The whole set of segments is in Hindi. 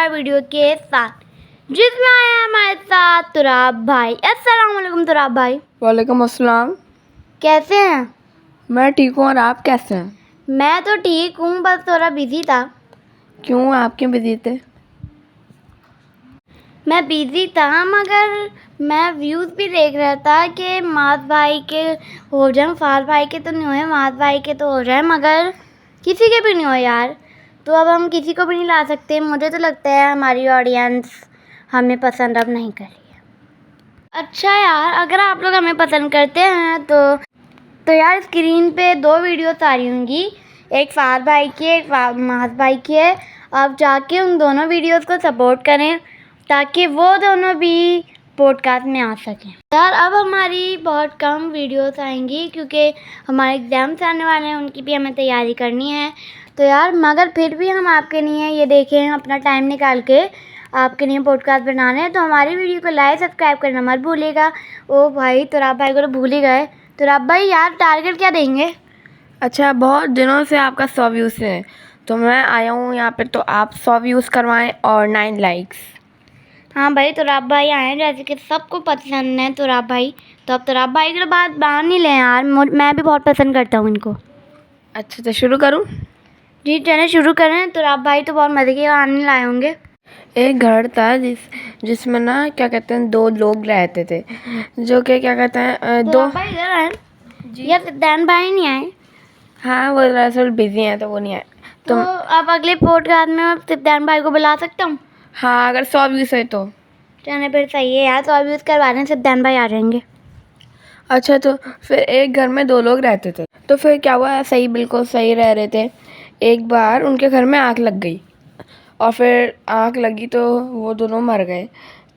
वीडियो के साथ, जिसमें आया है हमारे साथ तुराब भाई। अस्सलाम वालेकुम तुराब भाई। वालेकुम अस्सलाम। कैसे हैं? मैं ठीक हूँ, और आप कैसे हैं? मैं तो ठीक हूँ, बस थोड़ा बिजी था। क्यों, आप क्यों बिजी थे? मैं बिजी था मगर मैं व्यूज़ भी देख रहा था कि मास भाई के हो जाए, फार भाई के तो नहीं हुए, मास भाई के तो हो जाए, मगर किसी के भी नहीं हो यार। तो अब हम किसी को भी नहीं ला सकते। मुझे तो लगता है हमारी ऑडियंस हमें पसंद अब नहीं कर रही है। अच्छा यार, अगर आप लोग हमें पसंद करते हैं तो यार स्क्रीन पे 2 वीडियोस आ रही होंगी, एक फार भाई की, एक मास भाई की है। आप जाके उन दोनों वीडियोस को सपोर्ट करें ताकि वो दोनों भी पॉडकास्ट में आ सकें। यार अब हमारी बहुत कम वीडियोस आएंगी क्योंकि हमारे एग्ज़ाम्स आने वाले हैं, उनकी भी हमें तैयारी करनी है। तो यार मगर फिर भी हम आपके लिए ये देखें, अपना टाइम निकाल के आपके लिए पॉडकास्ट बना रहे हैं। तो हमारी वीडियो को लाइक सब्सक्राइब करना मत भूलिएगा। ओ भाई, तुराब भाई को तो भूल ही गए। तुराब भाई यार टारगेट क्या देंगे? अच्छा, बहुत दिनों से आपका 100 व्यूज़ है, तो मैं आया हूँ यहाँ पे, तो आप 100 व्यूज़ करवाएं और 9 लाइक्स। हाँ भाई, तुराब भाई आए हैं, जैसे कि सबको पसंद है तुराब भाई। तो अब तुराब भाई के बाद बाहर नहीं लें यार, मैं भी बहुत पसंद करता हूँ इनको। अच्छा, तो शुरू करूँ? जी चलें शुरू करें। तुराब भाई तो बहुत मज़े के गाने लाए होंगे। एक घर था जिसमें ना क्या कहते हैं, 2 लोग रहते थे, जो कि क्या कहते हैं, 2। तुराब भाई इधर आए जी। या सिद्धांत भाई नहीं आए? हाँ, वो दरअसल बिजी हैं तो वो नहीं आए। तो अब अगले पॉडकास्ट में मैं सिद्धांत भाई को बुला सकता हूँ? हाँ, अगर 100 व्यूज़ है तो। चलें फिर सही है यार, तो अभी यूज़ करवा रहे हैं, सिद्धांत भाई आ जाएंगे। अच्छा, तो फिर एक घर में 2 लोग रहते थे, तो फिर क्या हुआ, सही बिल्कुल सही रह रहे थे। एक बार उनके घर में आग लग गई, और फिर आग लगी तो वो दोनों मर गए।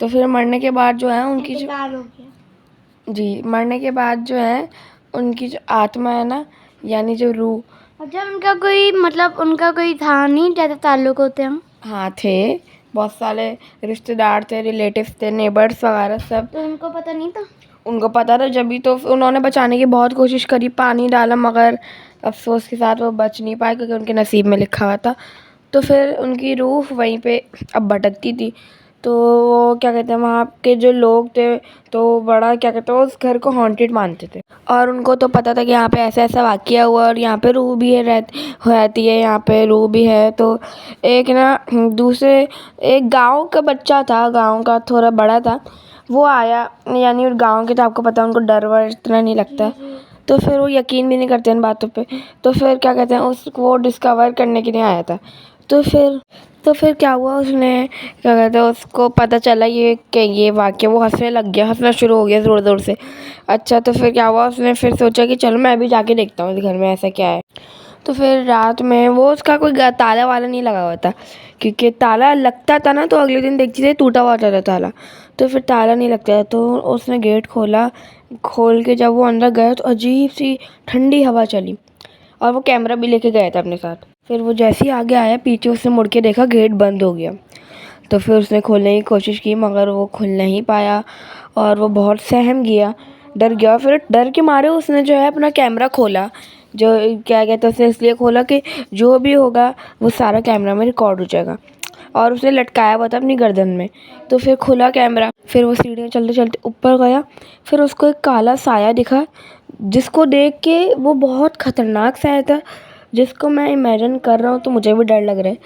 तो फिर मरने के बाद जो है उनकी जो इंतकाल हो गया। जी, मरने के बाद जो है उनकी जो आत्मा है ना, यानी जो रूह। अच्छा, उनका कोई मतलब उनका कोई था नहीं जैसे ताल्लुक होते हैं? हाँ थे, बहुत सारे रिश्तेदार थे, रिलेटिव्स थे, नेबर्स वगैरह सब। तो उनको पता नहीं था? उनको पता था, जब भी तो उन्होंने बचाने की बहुत कोशिश करी, पानी डाला, मगर अफसोस के साथ वो बच नहीं पाए क्योंकि उनके नसीब में लिखा हुआ था। तो फिर उनकी रूह वहीं पे अब भटकती थी। तो वो क्या कहते हैं, वहाँ के जो लोग थे तो बड़ा क्या कहते हैं, उस घर को हॉन्टेड मानते थे, और उनको तो पता था कि यहाँ पे ऐसा ऐसा वाक़या हुआ और यहाँ पे रूह भी है, रहती है, यहाँ पे रूह भी है। तो एक ना दूसरे एक गांव का बच्चा था, गांव का थोड़ा बड़ा था, वो आया, यानी गांव के तो आपको पता है उनको डर वर इतना नहीं लगता है, तो फिर वो यकीन भी नहीं करते इन बातों पे। तो फिर क्या कहते हैं, उसको वो डिस्कवर करने के लिए आया था। तो फिर क्या हुआ, उसने क्या कहते हैं, उसको पता चला ये वाक़या, वो हंसने लग गया, हंसना शुरू हो गया ज़ोर ज़ोर से। अच्छा, तो फिर क्या हुआ, उसने फिर सोचा कि चलो मैं भी जाके देखता हूँ इस घर में ऐसा क्या है। तो फिर रात में वो उसका कोई ताला वाला नहीं लगा हुआ था, क्योंकि ताला लगता था ना तो अगले दिन देखती थी टूटा हुआ होता था ताला। तो फिर ताला नहीं लगता था, तो उसने गेट खोला, खोल के जब वो अंदर गया तो अजीब सी ठंडी हवा चली, और वो कैमरा भी लेके गया था अपने साथ। फिर वो जैसे ही आगे आया, पीछे उसने मुड़ के देखा, गेट बंद हो गया। तो फिर उसने खोलने की कोशिश की, मगर वो खुल नहीं पाया, और वो बहुत सहम गया, डर गया। फिर डर के मारे उसने जो है अपना कैमरा खोला, जो क्या कहते हैं, उसने इसलिए खोला कि जो भी होगा वो सारा कैमरा में रिकॉर्ड हो जाएगा, और उसने लटकाया हुआ था अपनी गर्दन में। तो फिर खुला कैमरा, फिर वो सीढ़ियाँ चलते चलते ऊपर गया, फिर उसको एक काला साया दिखा, जिसको देख के वो बहुत ख़तरनाक साया था, जिसको मैं इमेजिन कर रहा हूँ तो मुझे भी डर लग रहा है।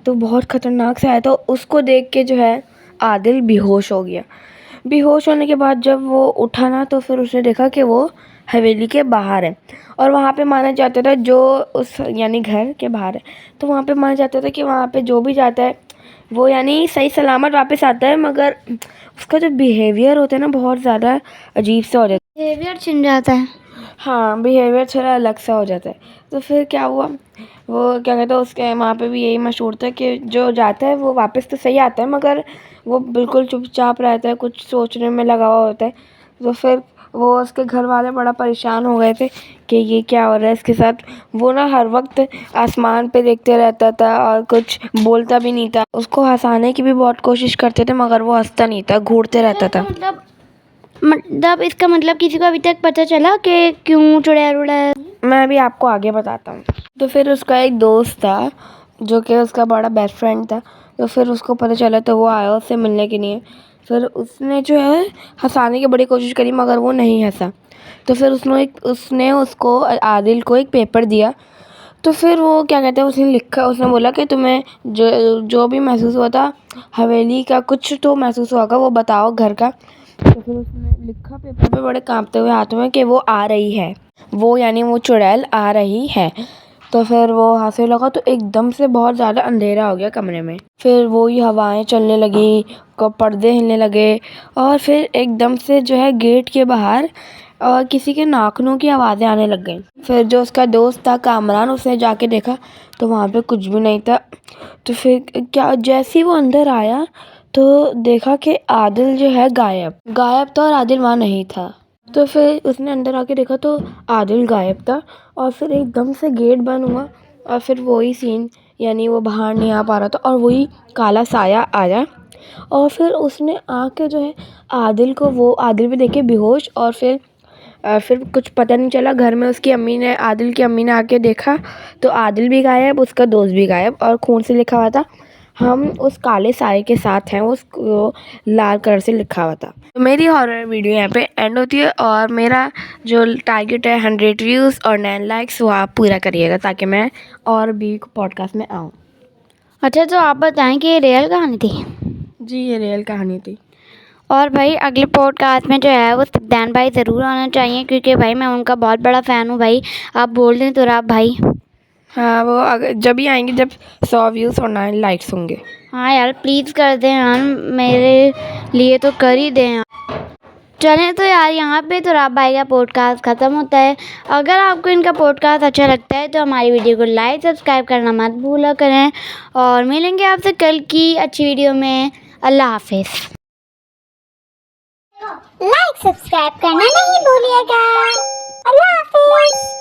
तो बहुत ख़तरनाक साया था, उसको देख के जो है आदिल बेहोश हो गया। बेहोश होने के बाद जब वो उठा ना, तो फिर उसने देखा कि वो हवेली के बाहर है, और वहाँ पे माना जाता था जो उस यानी घर के बाहर है, तो वहाँ पे माना जाता था कि वहाँ पे जो भी जाता है वो यानी सही सलामत वापस आता है, मगर उसका जो बिहेवियर होता है ना, बहुत ज़्यादा अजीब सा हो जाता है। बिहेवियर छिन जाता है। हाँ, बिहेवियर थोड़ा अलग सा हो जाता है। तो फिर क्या हुआ, वो क्या कहते हैं, उसके वहाँ पे भी यही मशहूर था कि जो जाता है वो वापस तो सही आता है, मगर वो बिल्कुल चुपचाप रहता है, कुछ सोचने में लगा हुआ होता है। तो फिर वो उसके घर वाले बड़ा परेशान हो गए थे कि ये क्या हो रहा है इसके साथ। वो ना हर वक्त आसमान पे देखते रहता था और कुछ बोलता भी नहीं था। उसको हंसाने की भी बहुत कोशिश करते थे, मगर वो हंसता नहीं था, घूरते रहता था। मतलब इसका मतलब किसी को अभी तक पता चला कि क्यों चुड़ैल उड़ा है? मैं अभी आपको आगे बताता हूँ। तो फिर उसका एक दोस्त था, जो कि उसका बड़ा बेस्ट फ्रेंड था। तो फिर उसको पता चला तो वो आया उससे मिलने के लिए। फिर उसने जो है हंसाने की बड़ी कोशिश करी मगर वो नहीं हंसा। तो फिर उसने उसको आदिल को एक पेपर दिया। तो फिर वो क्या कहते हैं उसने बोला कि तुम्हें जो भी महसूस हुआ था हवेली का कुछ तो महसूस हुआ होगा, वो बताओ घर का। तो फिर उसने लिखा पेपर पे बड़े कांपते हुए हाथों में कि वो आ रही है, वो यानी वो चुड़ैल आ रही है। तो फिर वो हंसने लगा तो एकदम से बहुत ज़्यादा अंधेरा हो गया कमरे में। फिर वही हवाएं चलने लगी, पर्दे हिलने लगे और फिर एकदम से जो है गेट के बाहर और किसी के नाखूनों की आवाज़ें आने लग गई। फिर जो उसका दोस्त था कामरान, उसने जाके देखा तो वहाँ पे कुछ भी नहीं था। तो फिर क्या जैसे ही वो अंदर आया तो देखा कि आदिल जो है गायब था और आदिल वहाँ नहीं था। तो फिर उसने अंदर आके देखा तो आदिल गायब था और फिर एकदम से गेट बंद हुआ और फिर वही सीन, यानी वो बाहर नहीं आ पा रहा था और वही काला साया आया। और फिर उसने आके जो है आदिल भी देखे बेहोश। और फिर कुछ पता नहीं चला। घर में आदिल की अम्मी ने आके देखा तो आदिल भी गायब, उसका दोस्त भी गायब और खून से लिखा हुआ था हम उस काले साए के साथ हैं, उसको लाल कलर से लिखा हुआ था। तो मेरी हॉरर वीडियो यहाँ पे एंड होती है और मेरा जो टारगेट है 100 व्यूज़ और 9 लाइक्स वो आप पूरा करिएगा ताकि मैं और भी पॉडकास्ट में आऊँ। अच्छा, तो आप बताएं कि ये रियल कहानी थी? जी, ये रियल कहानी थी। और भाई अगले पॉडकास्ट में जो है वो सिद्धांत भाई ज़रूर आना चाहिए, क्योंकि भाई मैं उनका बहुत बड़ा फ़ैन हूँ भाई। आप बोल दें तो आप भाई। हाँ, वो अगर जब भी आएंगे जब 100 व्यूज़ और 9 लाइक्स होंगे। हाँ यार, प्लीज़ कर दें यार, मेरे लिए तो कर ही दें यार। चलें तो यार, यहाँ पे तो राब भाई का पॉडकास्ट ख़त्म होता है। अगर आपको इनका पॉडकास्ट अच्छा लगता है तो हमारी वीडियो को लाइक सब्सक्राइब करना मत भूला करें और मिलेंगे आपसे कल की अच्छी वीडियो में। अल्लाह हाफिज़। लाइक सब्सक्राइब करना नहीं भूलिएगा। अल्लाह हाफिज।